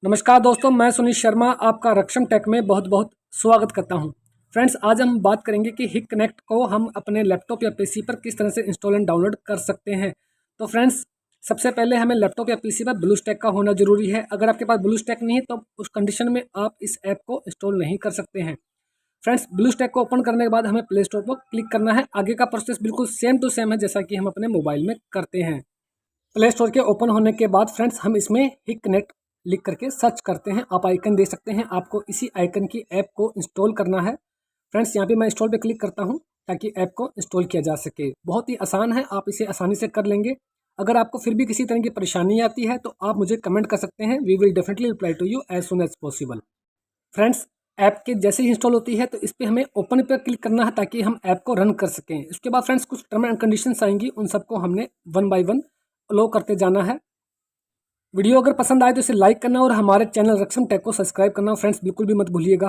नमस्कार दोस्तों, मैं सुनील शर्मा आपका रक्षण टेक में बहुत बहुत स्वागत करता हूं। फ्रेंड्स, आज हम बात करेंगे कि हिक कनेक्ट को हम अपने लैपटॉप या पीसी पर किस तरह से इंस्टॉल एंड डाउनलोड कर सकते हैं। तो फ्रेंड्स, सबसे पहले हमें लैपटॉप या पीसी पर ब्लूस्टैक का होना जरूरी है। अगर आपके पास ब्लूस्टैक नहीं है तो उस कंडीशन में आप इस ऐप को इंस्टॉल नहीं कर सकते हैं। फ्रेंड्स, ब्लूस्टैक को ओपन करने के बाद हमें प्ले स्टोर पर क्लिक करना है। आगे का प्रोसेस बिल्कुल सेम टू सेम है जैसा कि हम अपने मोबाइल में करते हैं। प्ले स्टोर के ओपन होने के बाद फ्रेंड्स, हम इसमें हिक कनेक्ट लिख करके सर्च करते हैं। आप आइकन देख सकते हैं, आपको इसी आइकन की ऐप को इंस्टॉल करना है। फ्रेंड्स, यहाँ पे मैं इंस्टॉल पे क्लिक करता हूँ ताकि ऐप को इंस्टॉल किया जा सके। बहुत ही आसान है, आप इसे आसानी से कर लेंगे। अगर आपको फिर भी किसी तरह की परेशानी आती है तो आप मुझे कमेंट कर सकते हैं। We will definitely reply to you as soon as possible. Friends, app के जैसे ही इंस्टॉल होती है तो इस पर हमें ओपन पर क्लिक करना है ताकि हम ऐप को रन कर सकें। उसके बाद फ्रेंड्स, कुछ टर्म एंड कंडीशंस आएंगी, उन सबको हमने वन बाय वन अलो करते जाना है। वीडियो अगर पसंद आए तो इसे लाइक करना और हमारे चैनल रक्षण टेक को सब्सक्राइब करना फ्रेंड्स बिल्कुल भी मत भूलिएगा।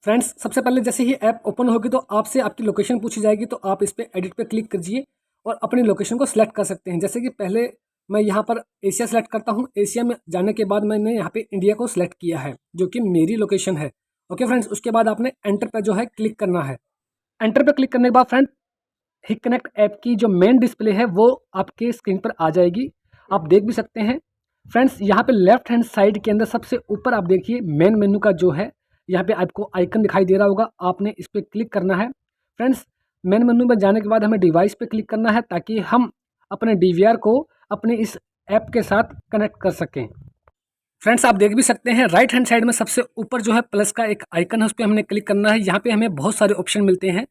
फ्रेंड्स, सबसे पहले जैसे ही ऐप ओपन होगी तो आपसे आपकी लोकेशन पूछी जाएगी, तो आप इस पर एडिट पे क्लिक कीजिए और अपनी लोकेशन को सिलेक्ट कर सकते हैं। जैसे कि पहले मैं यहाँ पर एशिया सेलेक्ट करता हूँ। एशिया में जाने के बाद मैंने यहाँ पे इंडिया को सिलेक्ट किया है जो कि मेरी लोकेशन है। ओके फ्रेंड्स, उसके बाद आपने एंटर पे जो है क्लिक करना है। एंटर पे क्लिक करने के बाद फ्रेंड, हिक कनेक्ट ऐप की जो मेन डिस्प्ले है वो आपके स्क्रीन पर आ जाएगी। आप देख भी सकते हैं। फ्रेंड्स, यहाँ पे लेफ्ट हैंड साइड के अंदर सबसे ऊपर आप देखिए मेन मेनू का जो है, यहाँ पे आपको आइकन दिखाई दे रहा होगा, आपने इस पर क्लिक करना है। फ्रेंड्स, मेन मेनू में जाने के बाद हमें डिवाइस पे क्लिक करना है ताकि हम अपने डीवीआर को अपने इस ऐप के साथ कनेक्ट कर सकें। फ्रेंड्स, आप देख भी सकते हैं राइट हैंड साइड में सबसे ऊपर जो है प्लस का एक आइकन है, उस पर हमने क्लिक करना है। यहाँ पे हमें बहुत सारे ऑप्शन मिलते हैं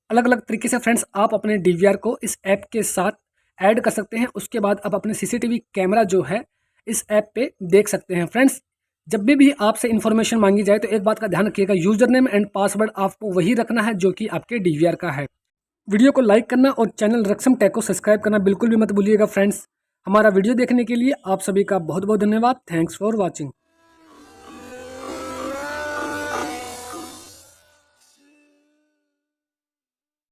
अलग अलग तरीके से। फ्रेंड्स, आप अपने डीवीआर को इस ऐप के साथ ऐड कर सकते हैं। उसके बाद आप अपने सीसीटीवी कैमरा जो है इस ऐप पे देख सकते हैं। फ्रेंड्स, जब भी आपसे इन्फॉर्मेशन मांगी जाए तो एक बात का ध्यान रखिएगा, यूजर नेम एंड पासवर्ड आपको वही रखना है जो कि आपके डीवीआर का है। वीडियो को लाइक करना और चैनल रक्षम टेक को सब्सक्राइब करना बिल्कुल भी मत भूलिएगा। फ्रेंड्स, हमारा वीडियो देखने के लिए आप सभी का बहुत बहुत धन्यवाद। Thanks for watching.